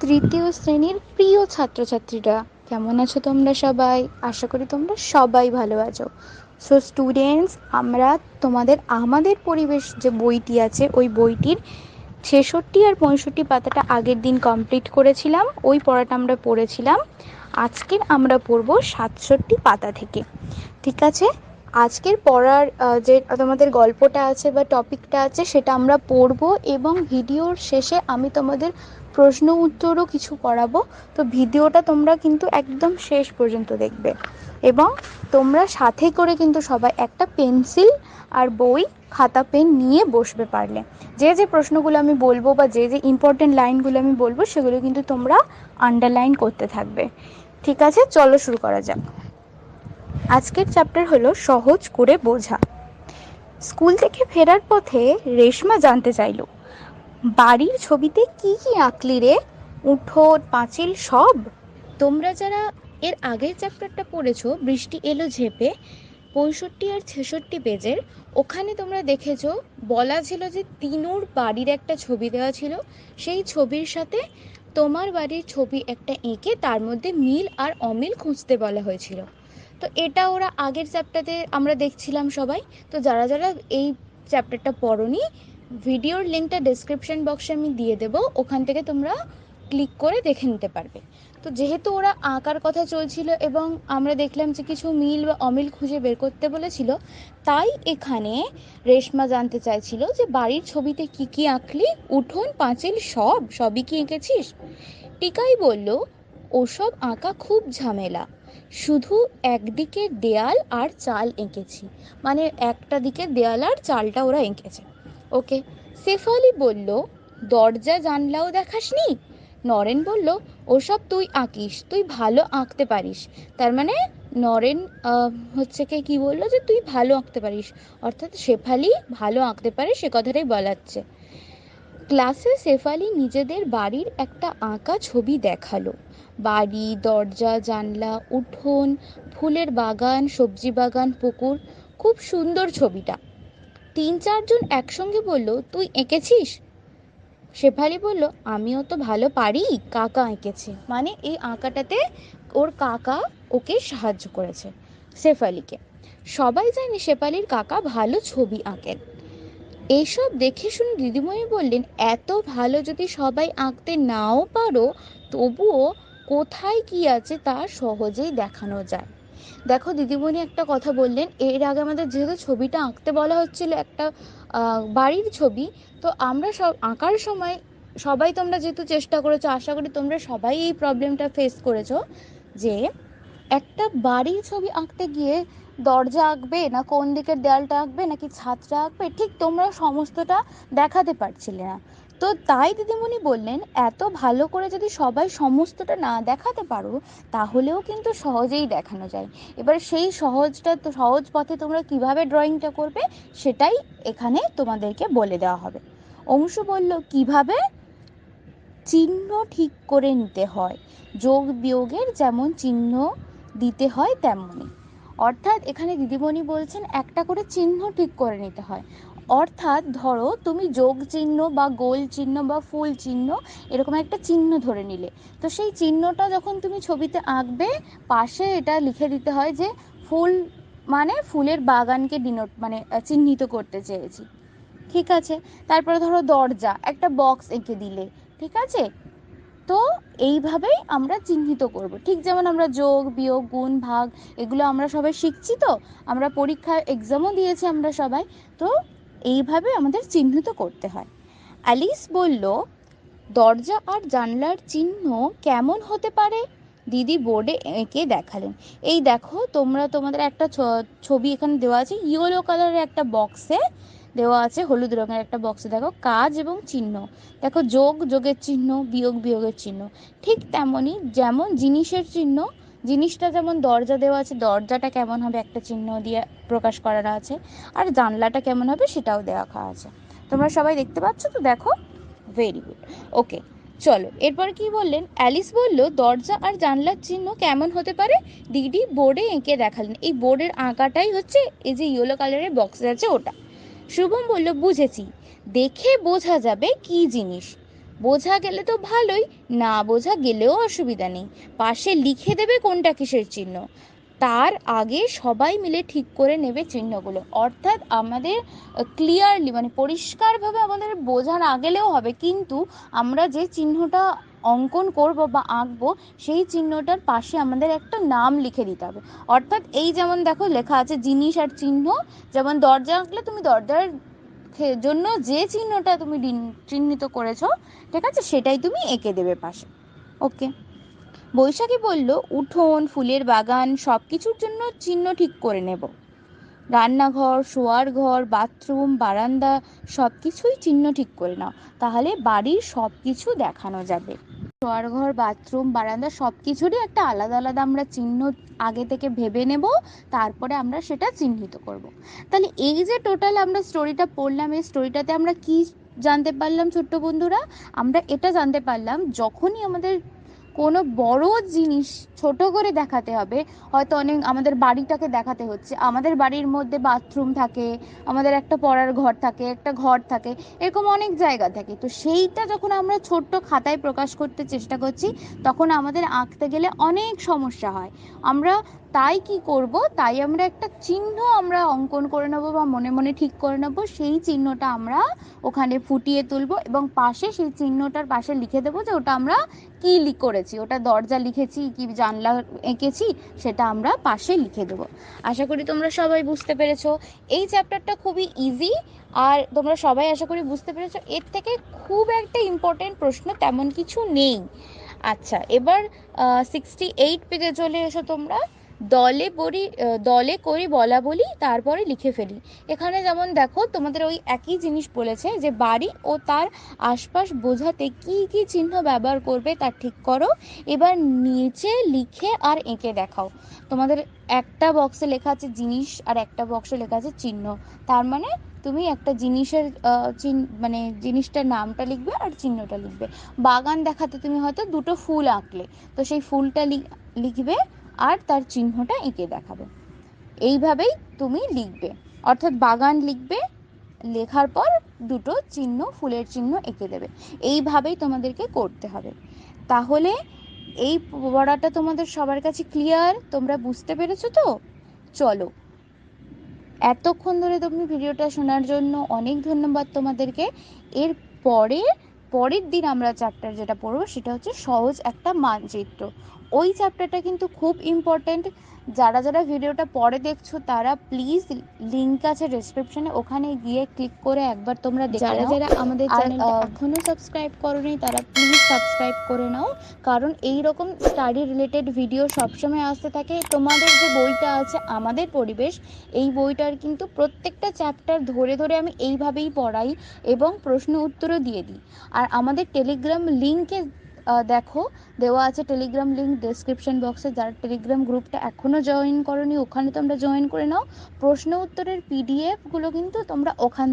তৃতীয় শ্রেণীর প্রিয় ছাত্রছাত্রীরা, কেমন আছো তোমরা সবাই? আশা করি তোমরা সবাই ভালো আছো। সো স্টুডেন্টস, আমরা আমাদের পরিবেশ যে বইটি আছে ওই বইটির 66 আর 65 পাতাটা আগের দিন কমপ্লিট করেছিলাম। ওই পড়াটা আমরা পড়েছিলাম। আজকের আমরা পড়ব 67 পাতা থেকে। ঠিক আছে, আজকের পড়ার যে তোমাদের গল্পটা আছে বা টপিকটা আছে সেটা আমরা পড়ব, এবং ভিডিওর শেষে আমি তোমাদের প্রশ্ন উত্তরও কিছু করাবো। তো ভিডিওটা তোমরা কিন্তু একদম শেষ পর্যন্ত দেখবে, এবং তোমরা সাথে করে কিন্তু সবাই একটা পেন্সিল আর বই, খাতা, পেন নিয়ে বসবে। পারলে যে যে প্রশ্নগুলো আমি বলবো বা যে যে ইম্পর্টেন্ট লাইনগুলো আমি বলবো সেগুলো কিন্তু তোমরা আন্ডারলাইন করতে থাকবে। ঠিক আছে, চলো শুরু করা যাক। আজকের চ্যাপ্টার হলো সহজ করে বোঝা। স্কুল থেকে ফেরার পথে রেশমা জানতে চাইল, বাড়ির ছবিতে কি কি আঁকলি রে? উঠোন, পাঁচিল সব? তোমরা যারা এর আগের চ্যাপ্টারটা পড়েছো, বৃষ্টি এলো ঝেপে, 65 আর 66 পেজের, ওখানে তোমরা দেখেছো বলা ছিল যে তিনুর বাড়ির একটা ছবি দেওয়া ছিল, সেই ছবির সাথে তোমার বাড়ির ছবি একটা এঁকে তার মধ্যে মিল আর অমিল খুঁজতে বলা হয়েছিল। তো এটা ওরা আগের চ্যাপ্টারে আমরা দেখছিলাম সবাই। তো যারা যারা এই চ্যাপ্টারটা পড়োনি, ভিডিওর লিঙ্কটা ডেসক্রিপশন বক্সে আমি দিয়ে দেবো, ওখান থেকে তোমরা ক্লিক করে দেখে নিতে পারবে। তো যেহেতু ওরা আঁকার কথা চলছিল এবং আমরা দেখলাম যে কিছু মিল বা অমিল খুঁজে বের করতে বলেছিল, তাই এখানে রেশমা জানতে চাইছিল যে বাড়ির ছবিতে কি কি আঁকলি? উঠোন, পাঁচিল সবই কি এঁকেছিস? টিকাই বলল, ওসব আঁকা খুব ঝামেলা, শুধু একদিকের দেয়াল আর চাল এঁকেছি। মানে একটা দিকের দেয়াল আর চালটা ওরা এঁকেছে। ওকে। শেফালি বলল, দরজা জানলাও দেখাসনি? নরেন বলল, ওসব তুই আঁকিস, তুই ভালো আঁকতে পারিস। তার মানে নরেন হচ্ছে কি বললো যে তুই ভালো আঁকতে পারিস, অর্থাৎ শেফালি ভালো আঁকতে পারে সে কথাটাই বলাচ্ছে। ক্লাসে শেফালি নিজেদের বাড়ির একটা আঁকা ছবি দেখালো। বাড়ি, দরজা, জানলা, উঠোন, ফুলের বাগান, সবজি বাগান, পুকুর, খুব সুন্দর ছবিটা। 3-4 জন একসঙ্গে বলল, তুই এঁকেছিস? শেফালি বলল, আমিও তো ভালো পারি, কাকা এঁকেছে। মানে এই আঁকাটাতে ওর কাকা ওকে সাহায্য করেছে, শেফালিকে। সবাই জানে শেফালির কাকা ভালো ছবি আঁকেন। এইসব দেখে শুনে দিদিমণি বললেন, এত ভালো যদি সবাই আঁকতে নাও পারো, তবুও কোথায় কি আছে তা সহজেই দেখানো যায়। দেখো, দিদিমণি একটা কথা বললেন, এর আগে আমাদের যেহেতু ছবিটা আঁকতে বলা হচ্ছিল একটা বাড়ির ছবি, তো আমরা সব আঁকার সময় সবাই, তোমরা যেহেতু চেষ্টা করেছো, আশা করি তোমরা সবাই এই প্রবলেমটা ফেস করেছো যে একটা বাড়ির ছবি আঁকতে গিয়ে দরজা আঁকবে না কোন দিকের দেয়ালটা আঁকবে নাকি ছাদটা আঁকবে, ঠিক তোমরা সমস্তটা দেখাতে পারছিলে না। তো তাই দিদিমণি বললেন, এত ভালো করে যদি সবাই সমস্তটা না দেখাতে পারো, তাহলেও কিন্তু সহজেই দেখানো যায়। এবার সেই সহজ পথে তোমরা কিভাবে ড্রয়িংটা করবে সেটাই এখানে তোমাদেরকে বলে দেওয়া হবে। অংশু বলল, কিভাবে? চিহ্ন ঠিক করে নিতে হয়, যোগ বিয়োগের যেমন চিহ্ন দিতে হয় তেমনই। অর্থাৎ এখানে দিদিমণি বলছেন একটা করে চিহ্ন ঠিক করে নিতে হয়। অর্থাৎ ধরো তুমি যোগ চিহ্ন বা গোল চিহ্ন বা ফুল চিহ্ন, এরকম একটা চিহ্ন ধরে নিলে, তো সেই চিহ্নটা যখন তুমি ছবিতে আঁকবে, পাশে এটা লিখে দিতে হয় যে ফুল, মানে ফুলের বাগানকে চিহ্নিত করতে চেয়েছি। ঠিক আছে। তারপরে ধরো দরজা, একটা বক্স এঁকে দিলে। ঠিক আছে। তো এইভাবেই আমরা চিহ্নিত করব, ঠিক যেমন আমরা যোগ, বিয়োগ, গুণ, ভাগ, এগুলো আমরা সবাই শিখছি। তো আমরা পরীক্ষার এক্সামও দিয়েছি আমরা সবাই। তো এইভাবে আমাদের চিহ্নিত করতে হয়। অ্যালিস বলল, দরজা আর জানলার চিহ্ন কেমন হতে পারে? দিদি বোর্ডে এঁকে দেখালেন। এই দেখো, তোমাদের একটা ছবি এখানে দেওয়া আছে, ইয়েলো কালারের একটা বক্সে দেওয়া আছে, হলুদ রঙের একটা বক্সে দেখো কাজ এবং চিহ্ন। দেখো, যোগের চিহ্ন, বিয়োগের চিহ্ন। ঠিক তেমনই, যেমন জিনিসের চিহ্ন, জিনিসটা যেমন দরজা দেওয়া আছে, দরজাটা কেমন হবে একটা চিহ্ন দিয়ে প্রকাশ করা আছে, আর জানলাটা কেমন হবে সেটাও দেওয়া আছে। তোমরা সবাই দেখতে পাচ্ছ তো? দেখো, ভেরি গুড। ওকে, চলো এরপর কি বললেন। অ্যালিস বলল, দরজা আর জানলার চিহ্ন কেমন হতে পারে? দিদি বোর্ডে এঁকে দেখালেন। এই বোর্ডের আঁকাটাই হচ্ছে এই যে ইয়েলো কালারের বক্সে আছে ওটা। শুভম বলল, বুঝেছি, দেখে বোঝা যাবে কি জিনিস। বোঝা গেলে তো ভালোই, না বোঝা গেলেও অসুবিধা নেই, পাশে লিখে দেবে কোনটা কিসের চিহ্ন। তার আগে সবাই মিলে ঠিক করে নেবে চিহ্নগুলো, অর্থাৎ আমাদের ক্লিয়ারলি মানে পরিষ্কারভাবে আমাদের বোঝা না গেলেও হবে, কিন্তু আমরা যে চিহ্নটা অঙ্কন করব বা আঁকবো সেই চিহ্নটার পাশে আমাদের একটা নাম লিখে দিতে হবে। অর্থাৎ এই যেমন দেখো লেখা আছে জিনিস আর চিহ্ন, যেমন দরজা আঁকলে তুমি দরজার জন্য যে চিহ্নটা তুমি চিহ্নিত করেছো, ঠিক আছে, সেটাই তুমি এঁকে দেবে পাশে। ওকে। বৈশাখী বলল, উঠোন, ফুলের বাগান সব কিছুর জন্য চিহ্ন ঠিক করে নেব। রান্নাঘর, শোয়ার ঘর, বাথরুম, বারান্দা সব কিছুই চিহ্ন ঠিক করে নাও, তাহলে বাড়ির সব কিছু দেখানো যাবে। শোয়ার ঘর, বাথরুম, বারান্দা সব কিছুরই একটা আলাদা আলাদা আমরা চিহ্ন আগে থেকে ভেবে নেব, তারপরে আমরা সেটা চিহ্নিত করব। তাহলে এই যে টোটাল আমরা স্টোরিটা পড়লাম, এই স্টোরিটাতে আমরা কি জানতে পারলাম ছোট্ট বন্ধুরা? আমরা এটা জানতে পারলাম, যখনই আমাদের কোনো বড় জিনিস ছোট করে দেখাতে হবে, হয়তো অনেক আমাদের বাড়িটাকে দেখাতে হচ্ছে, আমাদের বাড়ির মধ্যে বাথরুম থাকে, আমাদের একটা পড়ার ঘর থাকে, একটা ঘর থাকে, এরকম অনেক জায়গা থাকে, তো সেইটা যখন আমরা ছোট্ট খাতায় প্রকাশ করতে চেষ্টা করছি, তখন আমাদের আঁকতে গেলে অনেক সমস্যা হয়। আমরা তাই কি করব, তাই আমরা একটা চিহ্ন আমরা অঙ্কন করে নেবো বা মনে মনে ঠিক করে নেবো, সেই চিহ্নটা আমরা ওখানে ফুটিয়ে তুলবো এবং পাশে সেই চিহ্নটার পাশে লিখে দেবো যে ওটা আমরা কি করেছি, ওটা দরজা লিখেছি কি জানলা এঁকেছি, সেটা আমরা পাশে লিখে দেবো। আশা করি তোমরা সবাই বুঝতে পেরেছো। এই চ্যাপ্টারটা খুবই ইজি, আর তোমরা সবাই আশা করি বুঝতে পেরেছো, এর থেকে খুব একটা ইম্পর্টেন্ট প্রশ্ন তেমন কিছু নেই। আচ্ছা, এবার 68 পেজে চলে এসো তোমরা। দলে করি বলা বলি, তারপরে লিখে ফেলি। এখানে যেমন দেখো তোমাদের ওই একই জিনিস বলেছে যে বাড়ি ও তার আশপাশ বোঝাতে কি কি চিহ্ন ব্যবহার করবে তা ঠিক করো, এবার নিচে লিখে আর এঁকে দেখাও। তোমাদের একটা বক্সে লেখা আছে জিনিস আর একটা বক্সে লেখা আছে চিহ্ন, তার মানে তুমি একটা জিনিসের মানে জিনিসটার নামটা লিখবে আর চিহ্নটা লিখবে। বাগান দেখাতে তুমি হয়তো দুটো ফুল আঁকলে, তো সেই ফুলটা লিখবে আর তার চিহ্নটা এঁকে দেখাবে। এইভাবেই তুমি লিখবে, অর্থাৎ বাগান লিখবে, লেখার পর দুটো চিহ্ন, ফুলের চিহ্ন এঁকে দেবে। এইভাবেই তোমাদেরকে করতে হবে। তাহলে এই পড়াটা তোমাদের সবার কাছে ক্লিয়ার? তোমরা বুঝতে পেরেছো তো? চলো, এতক্ষণ ধরে তুমি ভিডিওটা শোনার জন্য অনেক ধন্যবাদ তোমাদেরকে। এর পরে পরের দিন আমরা চ্যাপ্টার যেটা পড়বো সেটা হচ্ছে সহজ একটা মানচিত্র। ওই চ্যাপ্টারটা কিন্তু খুব ইম্পর্ট্যান্ট। যারা যারা ভিডিওটা পরে দেখছো তারা প্লিজ, লিঙ্ক আছে ডেসক্রিপশনে, ওখানে গিয়ে ক্লিক করে একবার তোমরা দেখে নাও। যারা যারা আমাদের চ্যানেলটা এখনো সাবস্ক্রাইব করোনি তারা প্লিজ সাবস্ক্রাইব করে নাও, কারণ এই রকম স্টাডি রিলেটেড ভিডিও সবসময় আসতে থাকে। তোমাদের যে বইটা আছে আমাদের পরিবেশ, এই বইটার কিন্তু প্রত্যেকটা চ্যাপ্টার ধরে ধরে আমি এইভাবেই পড়াই এবং প্রশ্ন উত্তরও দিয়ে দিই। আর আমাদের টেলিগ্রাম লিঙ্কে দেখো দেওয়া আছে টেলিগ্রাম লিঙ্ক ডেসক্রিপশন বক্সে, যারা টেলিগ্রাম গ্রুপটা এখনও জয়েন করোনি ওখানে তোমরা জয়েন করে নাও। প্রশ্ন উত্তরের পিডিএফগুলো কিন্তু তোমরা ওখান